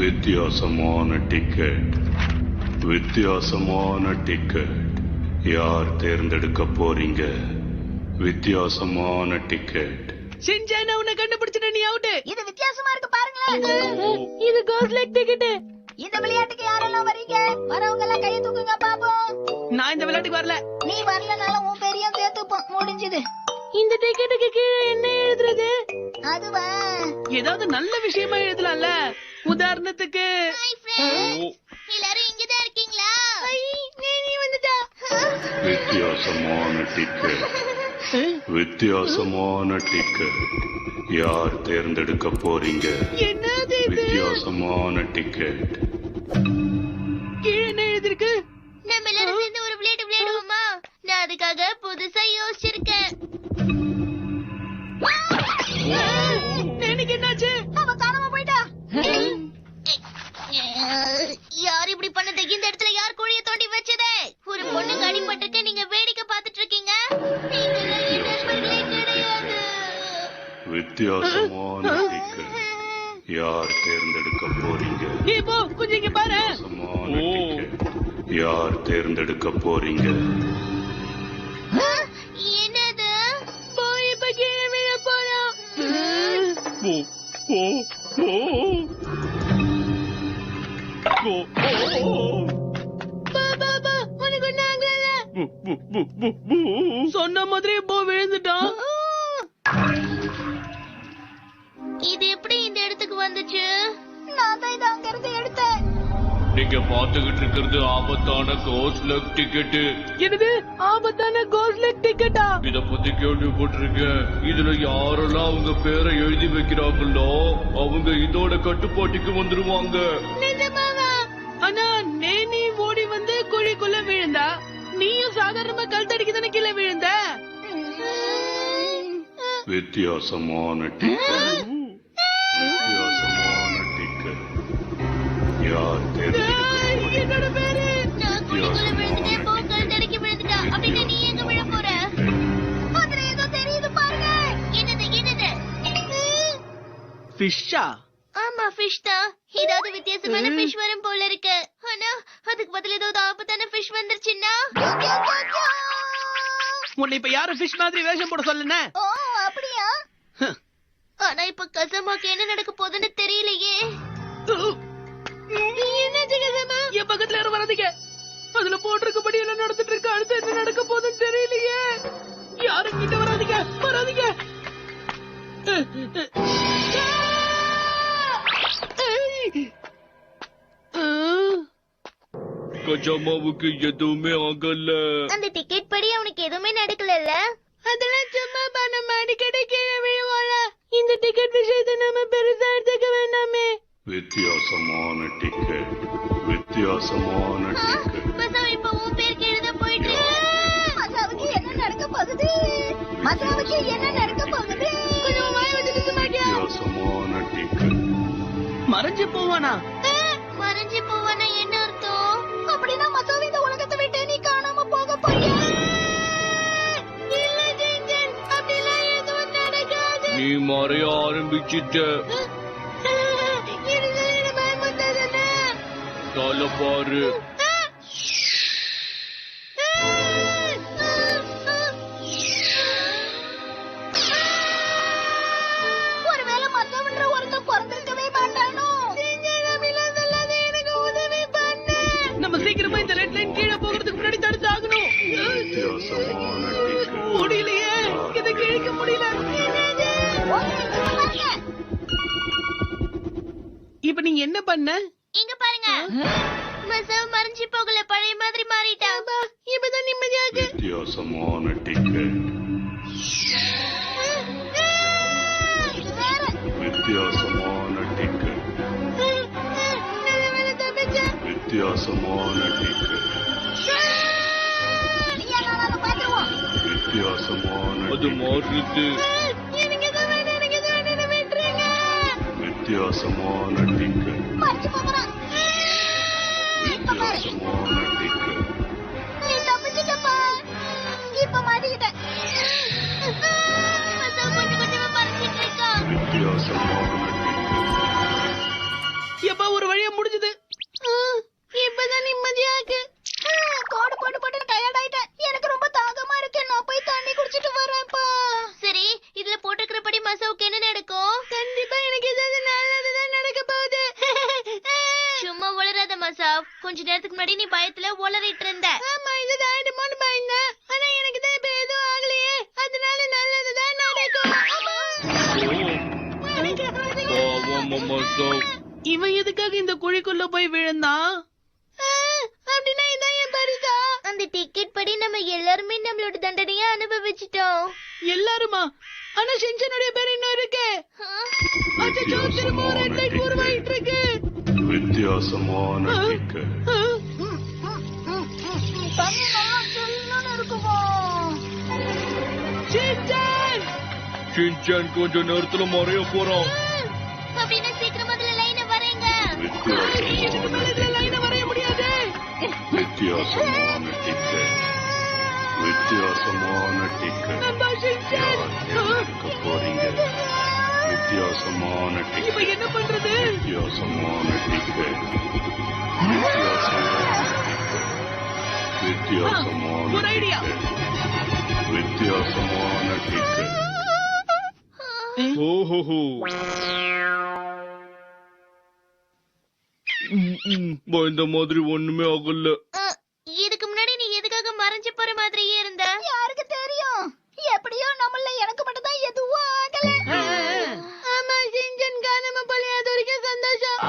வித்தியாசமான டிக்கெட். வித்தியாசமான டிக்கெட். யார் தேர்ந்தெடுக்க போறீங்க? வித்தியாசமான டிக்கெட். ஷின்சான் உன்னை கண்டுபிடிச்சிட்ட, நீ அவுட். இது வித்தியாசமா இருக்கு பாருங்களேன். இது கோஸ்ட் லைக் டிக்கெட். இந்த விளையாட்டுக்கு யாரெல்லாம் வரீங்க? வரவங்க எல்லாம் கையை தூக்குங்க பாப்போம். நான் இந்த விளையாட்டுக்கு வரல. நீ வரலனாலும் உன் பெரியும் சேர்த்துப்போம். முடிஞ்சது. இந்த டிக்கெட்டுக்கு கீழே என்ன எழுதுறது? அதுவா ஏதாவது நல்ல விஷயமா எழுதலாம்ல. உதாரணத்துக்கு எல்லாரும் இங்கதான் இருக்கீங்களா? நீ வந்துட்டா. வித்தியாசமான டிக்கெட். வித்தியாசமான டிக்கெட். யார் தேர்ந்தெடுக்க போறீங்க? என்னது இது? வித்தியாசமான டிக்கெட். கீழே என்ன எழுதிருக்கு? நம்ம எல்லாரும் சேர்ந்து ஒரு விளையாட்டு விளையாடுவோமா? நான் அதுக்காக புதுசா யோசிச்சிருக்கேன். எனக்கு என்னாச்சு? அவ காணாம போயிட்டா. யார் இப்படி பண்ணது? இந்த இடத்துல யார் குழிய தோண்டி வச்சது? ஒரு பொண்ணுக்கு அடிபட்டிருக்கு, நீங்க வேடிக்கை பார்த்துட்டு இருக்கீங்க. நீங்கெல்லாம் என் நண்பர்களே கிடையாது. வித்தியாசமான டிக்கெட். யார் தேர்ந்தெடுக்க போறீங்க? நீ போ, கொஞ்சம் இங்க பாரு. வித்தியாசமான டிக்கெட். யார் தேர்ந்தெடுக்க போறீங்க? என்னது? போய் இப்ப கீழே விழ போறோம். உனக்கு ஒண்ணு ஆகல. சொன்ன மாதிரி போ விழுந்துட்டான். இது எப்படி இந்த இடத்துக்கு வந்துச்சு? நான் தான் இதை அங்க இருந்து எடுத்தேன். நீங்க பாத்துக்கிட்டு இருக்கிறது ஆபத்தான கோஸ்ட் லக் டிக்கெட். என்னது? ஆபத்தான கோஸ்ட் லைக் டிக்கெட்டா? இத பத்தி கேள்விப்பட்டிருக்கேன். இதுல யாரெல்லாம் அவங்க பேரை எழுதி வைக்கிறாங்களோ அவங்க இதோட கட்டுப்பாட்டுக்கு வந்துருவாங்க. நிஜமாவா? ஆனா நேனி ஓடி வந்து குழிக்குள்ள விழுந்தா, நீயும் சாதாரணமா கல் தடிக்கு தானே கீழே விழுந்த. வித்தியாசமான டிக்கெட். வித்தியாசமான டிக்கெட். யார் தேர்ந்தெடுக்க போறீங்க? என்னோட பேரு நான் குழிக்குள்ள விழுந்துட்டேன், போக்கல் தடுக்கி விழுந்துட்டா. அப்படின்னா நீ எங்க விழ போற? அதுல ஏதோ தெரியுது பாருங்க. என்னது? ஃபிஷ்ஷா? ஆமா, ஃபிஷ் தான். ஏதாவது வித்தியாசமான ஃபிஷ் வரும் போல இருக்கு. ஆனா அதுக்கு பதில் ஏதாவது ஆபத்தான ஃபிஷ் வந்துருச்சுன்னா? உன்னை இப்ப யாரும் ஃபிஷ் மாதிரி வேஷம் போட சொல்லுன? ஓ, அப்படியா? ஆனா இப்ப கசமாக்கு என்ன நடக்க போகுதுன்னு தெரியலையே. என்னாச்சு கசமா? என் பக்கத்துல யாரும் வராதீங்க. அதுல போட்டிருக்கபடி எல்லாம் நடந்துட்டு இருக்கு. அடுத்து என்ன நடக்க போகுதுன்னு தெரியலையே. யாரும் கிட்ட வராதீங்க. கஜாமாவுக்கு எதுவுமே ஆகல. அந்த டிக்கெட் படி அவனுக்கு எதுவுமே நடக்கலல்ல? அதெல்லாம் சும்மா நம்ம அடிக்கடி கீழே விழுவோம்ல. இந்த டிக்கெட் விஷயத்தை நம்ம பெருசா எடுத்துக்க வேண்டாமே. வித்தியாசமான டிக்கெட். வித்தியாசமான டிக்கெட். மசாவ் இப்ப உன் பேருக்கு எழுத போயிட்டு. மசாவுக்கு என்ன நடக்க போகுது? மசாவுக்கு என்ன நடக்க போகுது? கொஞ்சம் வாய் வச்சுட்டு சும்மா இருக்கியா? வித்தியாசமான டிக்கெட். மறைஞ்சு போவானா? மறைஞ்சு போவானா என்ன அர்த்தம்? அப்படின்னா மசாவ் இந்த உலகத்தை விட்டு நீ காணாம போக போறியா? இல்ல ஜென்ஜன், அப்படிலாம் எதுவும் நடக்காது. நீ மறைய ஆரம்பிச்சிட்ட. எனக்கு பயமுறுத்தாதே. தலை பாரு. ஒருவேளை மத்தவன்ற ஒருத்தன் பிறந்திருக்கவே மாட்டானோ? எனக்கு உதவி பண்ணு. நம்ம சீக்கிரமா இந்த ரெட் லைன் கீழே போகிறதுக்கு முன்னாடி தடுத்து ஆகணும். வித்தியாசமான டிக்கெட். முடியலையே, இதை கிழிக்க முடியல. இப்ப நீங்க என்ன பண்ண? இங்க பாருங்க, மசாவ் மறைஞ்சு போகல, பழைய மாதிரி மாறிட்டான். இப்பதான் நிம்மதியாக. வித்தியாசமான டிக்கெட். இது வேற. வித்தியாசமான டிக்கெட். வித்தியாசமான டிக்கெட். நீயா நானும் பாத்துருவோம். வித்தியாசமான அது மாறுது. எனக்கு எதுவும் வேண்டாம், எனக்கு எதுவும் வேண்டாம், விட்டுருங்க. வித்தியாசமான டிக்கெட். மறைஞ்சு போகிறான். இப்ப பாரு, வித்தியாசமான டிக்கெட். நீ தப்பிச்சுட்டப்பா. இப்ப மாட்டிக்கிட்ட. மசாவ் கொஞ்சம் கொஞ்சமா மறைஞ்சிட்டு இருக்கான். வித்தியாசமான டிக்கெட். எப்ப ஒரு பரிதாப். கொஞ்ச நேரத்துக்கு முன்னாடி நீ பயத்துல உளறிட்டு இருந்த. ஆமா, இதுதான் ஆயிடுமோன்னு பயந்தேன். ஆனா எனக்கு தான் இப்ப எதுவும் ஆகலையே. அதனால நல்லதுதான் நடக்கும். இவன் எதுக்காக இந்த குழிக்குள்ள போய் விழுந்தான்? அப்படின்னா இதான் என் பரிசா. அந்த டிக்கெட் படி நம்ம எல்லாருமே நம்மளோட தண்டனையை அனுபவிச்சிட்டோம். எல்லாருமா? ஆனா ஷின்சானுடைய பேர் இன்னும் இருக்கு. அச்சச்சோ, திரும்ப ஒரு ஹெட்லைட் உருவாயிட்டு இருக்கு. வித்தியாசமான டிக்கெட். தண்ணி நல்லா சில்லுன்னு இருக்குமா? ஷின்சான்! ஷின்சான் கொஞ்ச நேரத்துல மறைய போறான். அப்படின்னா சீக்கிரம் முதல்ல லைனை வரைங்க. இதுக்கு மேல இதுல லைனை வரைய முடியாது. வித்தியாசமான டிக்கெட். வித்தியாசமான டிக்கெட். நண்பா ஷின்சான்! எடுக்க போறீங்க. வித்தியாசமான இப்ப டிக்கெட். என்ன பண்றது? வித்தியாசமான டிக்கெட். வித்தியாசமான டிக்கெட். வித்தியாசமான ஒரு ஐடியா. டிக்கெட். வித்தியாசமான டிக்கெட். ஓஹோ, இந்த மாதிரி ஒண்ணுமே ஆகல. இதுக்கு முன்னாடி நீ எதுக்காக மறைஞ்சு போற மாதிரியே இருந்த? யாருக்கு தெரியும்? எப்படியோ நம்மள எனக்கு மட்டும் தான் எதுவும் ஆகல. ஆமா, ஷின்சான் காணாம போல. அது வரைக்கும் சந்தோஷம்.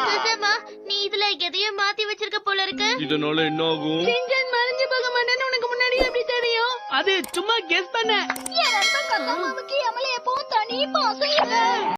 சுசமா, நீ இதுல எதையோ மாத்தி வச்சிருக்க போல இருக்கு. இதனால என்ன ஆகும்? ஷின்சான் மறைஞ்சு போக மாட்டேன்னு உனக்கு முன்னாடி எப்படி தெரியும்? அது சும்மா கெஸ் பண்ண. என் நண்பன் கக்காமாவுக்கு எமல எப்பவும் தனி பாசம் இல்ல.